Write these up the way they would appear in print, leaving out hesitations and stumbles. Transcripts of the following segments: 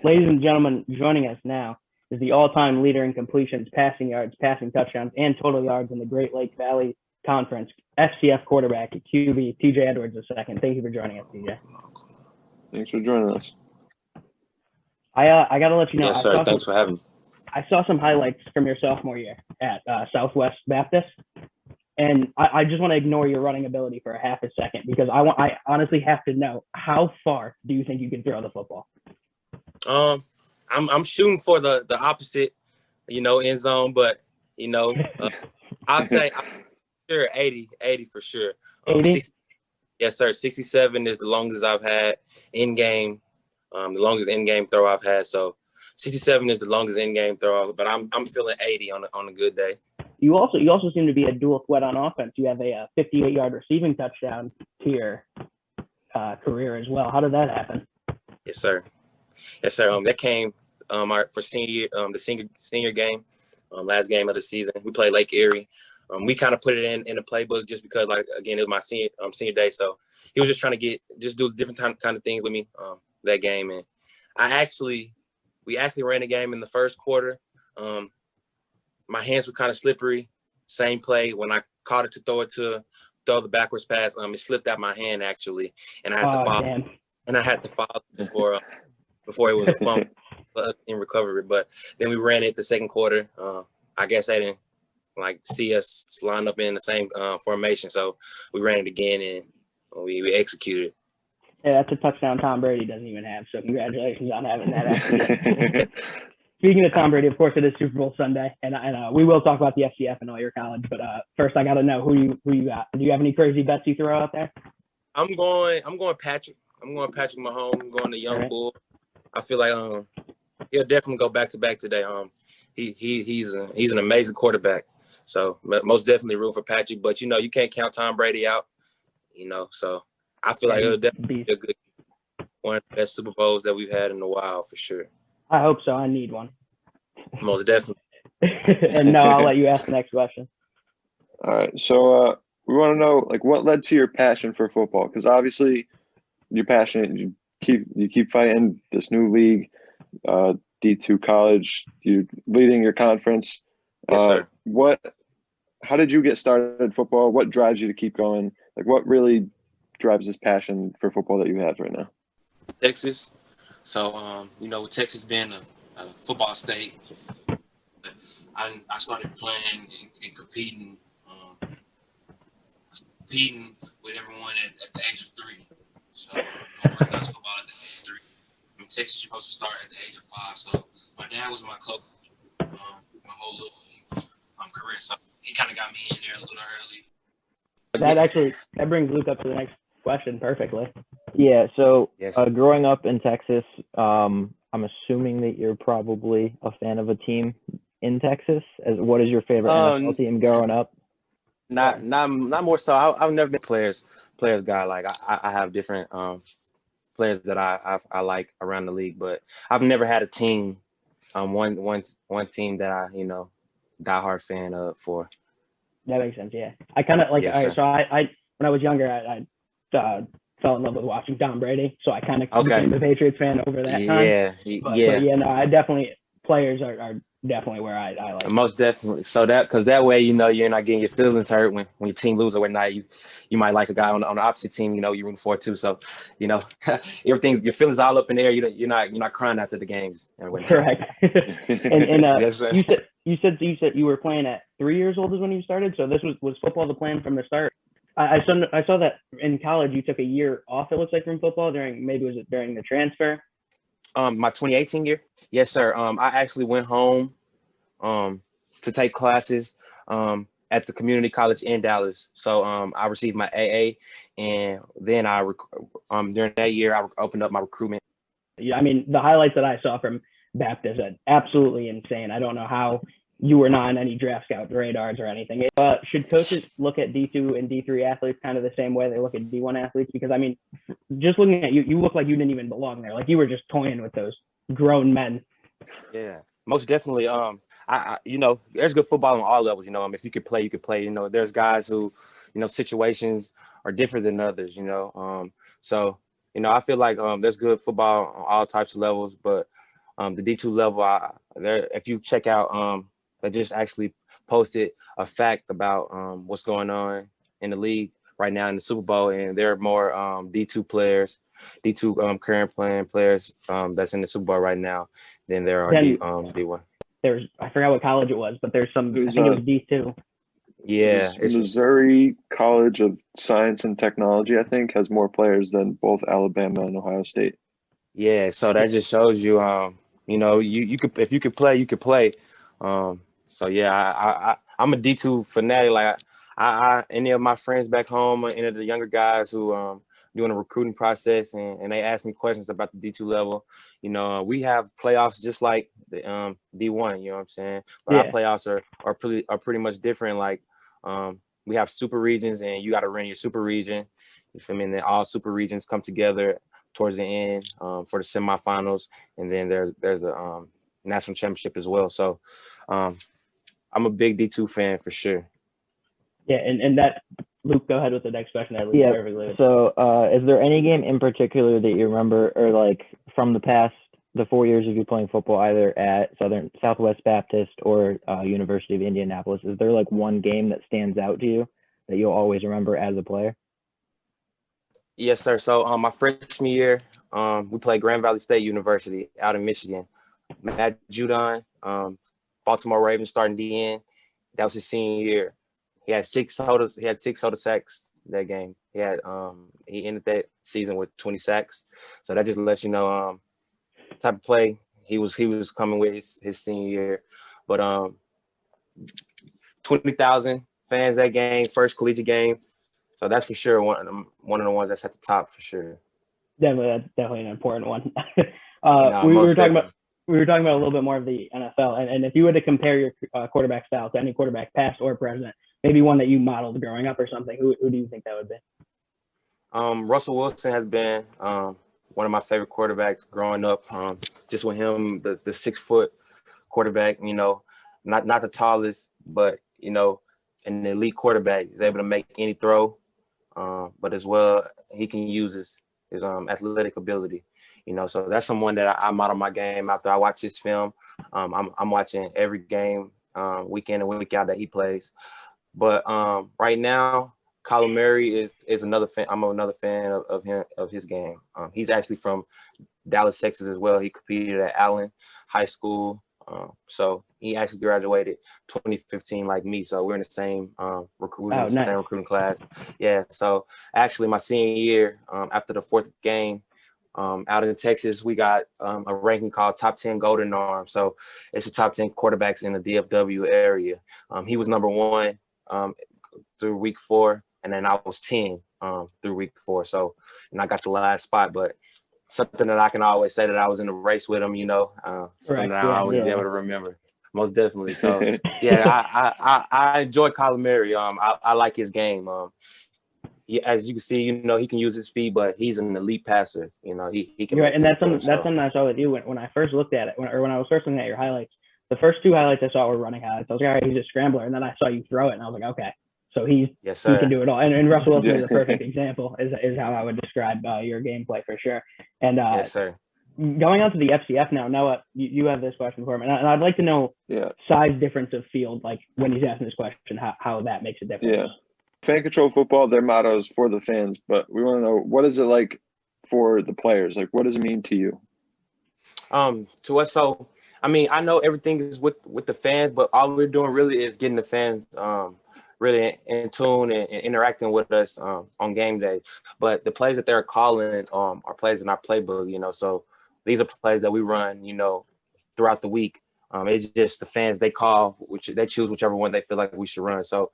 Ladies and gentlemen, joining us now is the all-time leader in completions, passing yards, passing touchdowns, and total yards in the Great Lakes Valley Conference, FCF quarterback QB TJ Edwards II. Thank you for joining us, TJ. Thanks for joining us. I got to let you know. Yes, sir. Thanks for having me. I saw some highlights from your sophomore year at Southwest Baptist, and I just want to ignore your running ability for a half a second because I honestly have to know, how far do you think you can throw the football? I'm shooting for the opposite, end zone, but I'll say I'm sure 80 for sure. 80? Yes, sir. 67 is the longest I've had in game, the longest in game throw I've had. So 67 is the longest in game throw, but I'm feeling 80 on a good day. You also seem to be a dual threat on offense. You have a 58-yard receiving touchdown to your career as well. How did that happen? Yes, sir. That came for the senior game, last game of the season. We played Lake Erie. We kind of put it in the playbook just because, again, it was my senior day. So he was just trying to do different kind of things with me that game. And we actually ran the game in the first quarter. My hands were kind of slippery. Same play when I caught it to throw the backwards pass. It slipped out my hand actually, and I had to follow. Damn. And I had to follow before it was a fumble in recovery. But then we ran it the second quarter. I guess they didn't see us line up in the same formation, so we ran it again and we executed. Yeah, that's a touchdown Tom Brady doesn't even have. So congratulations on having that. Speaking of Tom Brady, of course, it is Super Bowl Sunday, and we will talk about the FCF and all your college. But first, I got to know who you got. Do you have any crazy bets you throw out there? I'm going Patrick. I'm going Patrick Mahomes. I'm going the young bull. I feel like he'll definitely go back to back today. He's an amazing quarterback. So most definitely room for Patrick. But you can't count Tom Brady out. So I feel like it'll definitely be a good one of the best Super Bowls that we've had in a while for sure. I hope so. I need one. Most definitely. And no, I'll let you ask the next question. All right. So we want to know what led to your passion for football? Because obviously you're passionate. You keep fighting this new league, D2 college. You're leading your conference. Yes, sir. How did you get started in football? What drives you to keep going? What really drives this passion for football that you have right now? Texas. So, with Texas being a football state, I started playing and competing with everyone at the age of 3. So, I organized football at the age of 3. In Texas, you're supposed to start at the age of 5. So, my dad was my coach my whole little career. So, he kind of got me in there a little early. That brings Luke up to the next question perfectly. Yeah. So, yes. Growing up in Texas, I'm assuming that you're probably a fan of a team in Texas. What is your favorite NFL team growing up? Not more so. I've never been players guy. I have different players that I like around the league, but I've never had a team, one team that I diehard fan of for. That makes sense. Yeah, I kind of like. Yes, all right, so I when I was younger, I fell in love with watching Tom Brady, so I kind of became a Patriots fan over that time. But I definitely players are definitely where I like. Most definitely. So because that way, you're not getting your feelings hurt when your team loses or whatnot. You might like a guy on the opposite team, you're rooting for too. So, everything, your feelings all up in there. You're not crying after the games. Correct. and yes, sir. you said you were playing at 3 years old is when you started. So this was football the plan from the start. I saw that in college you took a year off. It looks like from football during the transfer. My 2018 year. Yes, sir. I actually went home to take classes at the community college in Dallas. So I received my AA, and then during that year I opened up my recruitment. Yeah, I mean the highlights that I saw from Baptist are absolutely insane. I don't know how you were not on any draft scout radars or anything. Should coaches look at D2 and D3 athletes kind of the same way they look at D1 athletes? Because I mean, just looking at you, you look like you didn't even belong there. Like you were just toying with those grown men. Yeah, most definitely. There's good football on all levels. If you could play, you could play. There's guys who, situations are different than others. So I feel like there's good football on all types of levels, but The D2 level, there, if you check out, they just actually posted a fact about what's going on in the league right now in the Super Bowl, and there are more D2 players, D2 current playing players that's in the Super Bowl right now than there are Then D1. I forgot what college it was, but there's some. I think it was D2. Yeah, it's Missouri College of Science and Technology, I think, has more players than both Alabama and Ohio State. yeah. So that just shows you, you know, you could, if you could play, you could play. So yeah, I'm a D2 fanatic. Like I any of my friends back home, any of the younger guys who doing a recruiting process, and they ask me questions about the D2 level. You know, we have playoffs just like the D1. You know what I'm saying? But our Yeah. playoffs are pretty much different. Like we have super regions, and you got to run your super region. You feel me? And then all super regions come together towards the end for the semifinals, and then there's a national championship as well. So I'm a big D2 fan for sure. Yeah, and that, Luke, go ahead with the next question. That leads Yeah. perfectly. So, is there any game in particular that you remember, or like from the 4 years of you playing football, either at Southwest Baptist or University of Indianapolis? Is there like one game that stands out to you that you'll always remember as a player? Yes, sir. So my freshman year, we played Grand Valley State University out in Michigan. Matt Judon, Baltimore Ravens starting DN. That was his senior year. He had six total sacks that game. He ended that season with 20 sacks. So that just lets you know type of play he was coming with his senior year. But 20,000 fans that game, first collegiate game. So that's for sure one of the ones that's at the top for sure. That's definitely an important one. We were talking about a little bit more of the NFL, and if you were to compare your quarterback style to any quarterback, past or present, maybe one that you modeled growing up or something, who do you think that would be? Russell Wilson has been one of my favorite quarterbacks growing up. Just with him, the 6 foot quarterback, you know, not the tallest, but you know, an elite quarterback. He's able to make any throw, but as well he can use his athletic ability. You know, so that's someone that I model my game after I watch his film. I'm watching every game week in and week out that he plays. But right now, Kyler Murray is another fan. I'm another fan of his game. He's actually from Dallas, Texas as well. He competed at Allen High School. So he actually graduated 2015 like me. So we're in the same same recruiting class. Yeah. So actually my senior year, after the 4th game, out in Texas, we got a ranking called Top 10 Golden Arm. So it's the top 10 quarterbacks in the DFW area. He was number 1 through week 4, and then I was 10 through week 4. So, and I got the last spot, but something that I can always say that I was in a race with him, you know, something that I'll always be able to remember. Most definitely. So, yeah, I enjoy Kyler Murray. I like his game. As you can see, you know, he can use his feet, but he's an elite passer. You know, he can. Right, and that's something I saw with you when I first looked at it, when I was first looking at your highlights. The first 2 highlights I saw were running highlights. I was like, all right, he's a scrambler, and then I saw you throw it, and I was like, okay, so he can do it all. And Russell Wilson is a perfect example, is how I would describe your gameplay for sure. And yes, sir. Going on to the FCF now, Noah, you have this question for him, and I'd like to know size difference of field, like when he's asking this question, how that makes a difference. Yeah. Fan Control Football, their motto is for the fans, but we want to know, what is it like for the players? Like, what does it mean to you? To us, so I mean, I know everything is with the fans, but all we're doing really is getting the fans really in tune and interacting with us on game day. But the plays that they're calling are plays in our playbook, you know. So these are plays that we run, you know, throughout the week. It's just the fans, they call, which they choose whichever one they feel like we should run. So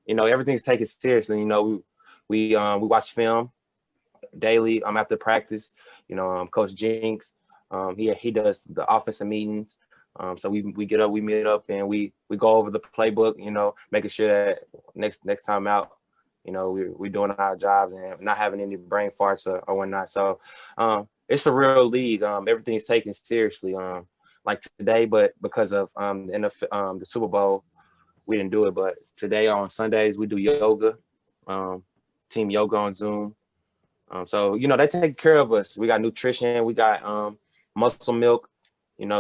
you know, everything's taken seriously. You know, we watch film daily after practice. You know, Coach Jinx, he does the offensive meetings. So we get up, we meet up, and we go over the playbook. You know, making sure that next time out, you know, we're doing our jobs and not having any brain farts or whatnot. So it's a real league. Everything's taken seriously. Like today, but because of the Super Bowl, we didn't do it. But today on Sundays we do yoga, team yoga on Zoom. So you know, they take care of us. We got nutrition. We got muscle milk,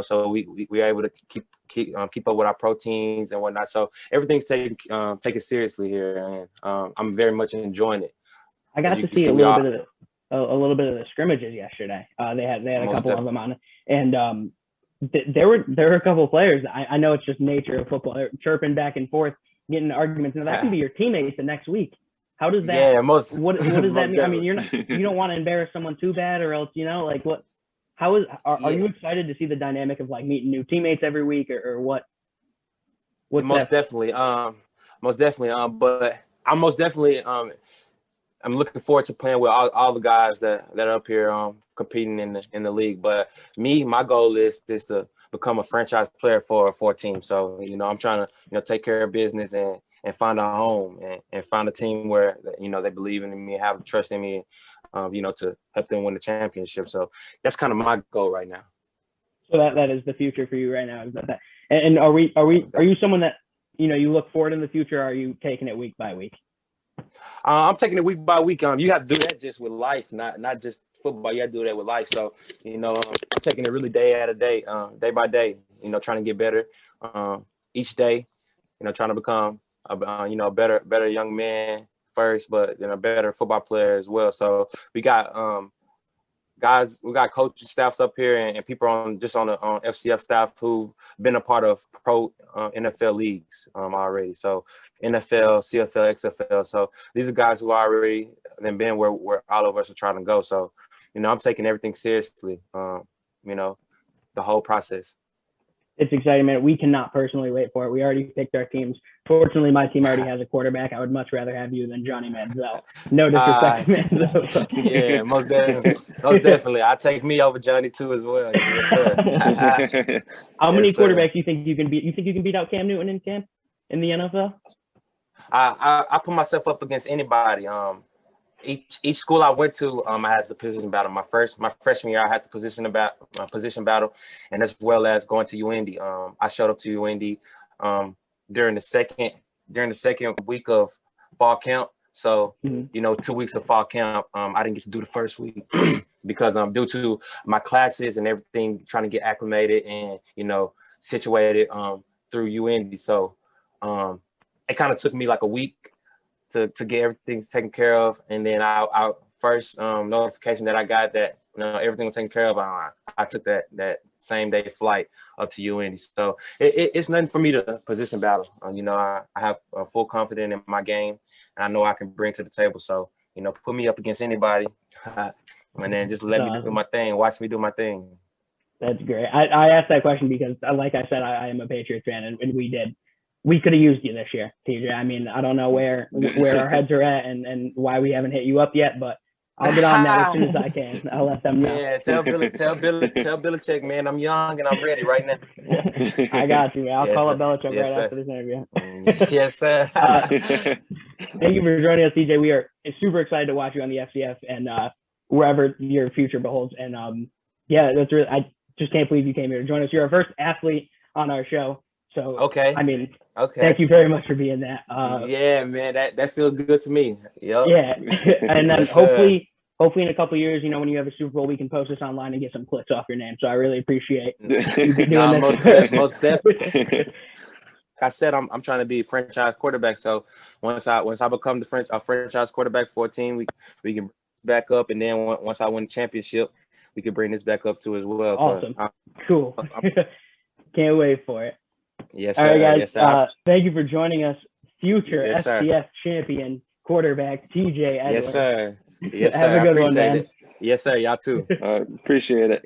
so we are able to keep up with our proteins and whatnot. So everything's taken seriously here, and I'm very much enjoying it. I got to see a little bit of the scrimmages yesterday. They had a couple of them on, and there were a couple of players. I know it's just nature of football. They're chirping back and forth, getting arguments. Now that can be your teammates the next week. How does that? Yeah, what does that mean? I mean, you don't want to embarrass someone too bad, or else like what? Are you excited to see the dynamic of like meeting new teammates every week, or what? Most definitely. But I'm most definitely I'm looking forward to playing with all the guys that are up here competing in the league. But my goal is to become a franchise player for a team. So I'm trying to take care of business and find a home and find a team where they believe in me, have trust in me, to help them win the championship. So that's kind of my goal right now. So that is the future for you right now. Is that? And are you someone that you look forward in the future? Or are you taking it week by week? I'm taking it week by week. You have to do that just with life, not just football. You have to do that with life. So I'm taking it really day by day. Trying to get better each day. Trying to become a better young man first, but a better football player as well. So we got guys, we got coaching staffs up here and people on FCF staff who've been a part of pro NFL leagues already. So NFL, CFL, XFL. So these are guys who already been where all of us are trying to go. So, I'm taking everything seriously, the whole process. It's exciting, man. We cannot personally wait for it. We already picked our teams. Fortunately, my team already has a quarterback. I would much rather have you than Johnny Manziel. No disrespect, Manziel. Yeah, most definitely. I take me over Johnny too as well. Yes, sir. How many quarterbacks do you think you can beat? You think you can beat out Cam Newton in the NFL? I put myself up against anybody. Each school I went to, I had the position battle. My freshman year, I had the position battle, and as well as going to UIndy. I showed up to UIndy during the second week of fall camp. So 2 weeks of fall camp, I didn't get to do the first week because due to my classes and everything, trying to get acclimated and situated through UIndy. So it kind of took me like a week to get everything taken care of, and then I first notification that I got that everything was taken care of, I took that same day flight up to UIndy. So it's nothing for me to position battle. I have full confidence in my game, and I know I can bring to the table. So put me up against anybody, and then just let me do my thing. Watch me do my thing. That's great. I asked that question because, like I said, I am a Patriots fan, and we could have used you this year, TJ. I mean, I don't know where our heads are at and why we haven't hit you up yet, but I'll get on that as soon as I can. I'll let them know. Yeah, tell Belichick, man, I'm young and I'm ready right now. I got you, man. I'll call up Belichick after this interview. Yes, sir. Thank you for joining us, TJ. We are super excited to watch you on the FCF and wherever your future beholds. And that's really. I just can't believe you came here to join us. You're our first athlete on our show. So okay. I mean, thank you very much for being that. Yeah, man, that feels good to me. Yep. Yeah, and then hopefully in a couple of years, when you have a Super Bowl, we can post this online and get some clicks off your name. So I really appreciate you doing this. Most definitely. I said I'm trying to be a franchise quarterback. So once I become a franchise quarterback for a team, we can back up, and then once I win the championship, we can bring this back up too as well. Awesome, cool. Can't wait for it. Yes, sir. All right, guys. Yes, sir. Thank you for joining us, future FCF champion quarterback TJ Edwards. Yes, sir. Yes, sir. Have a good one, man. It. Yes, sir. Y'all too. Appreciate it.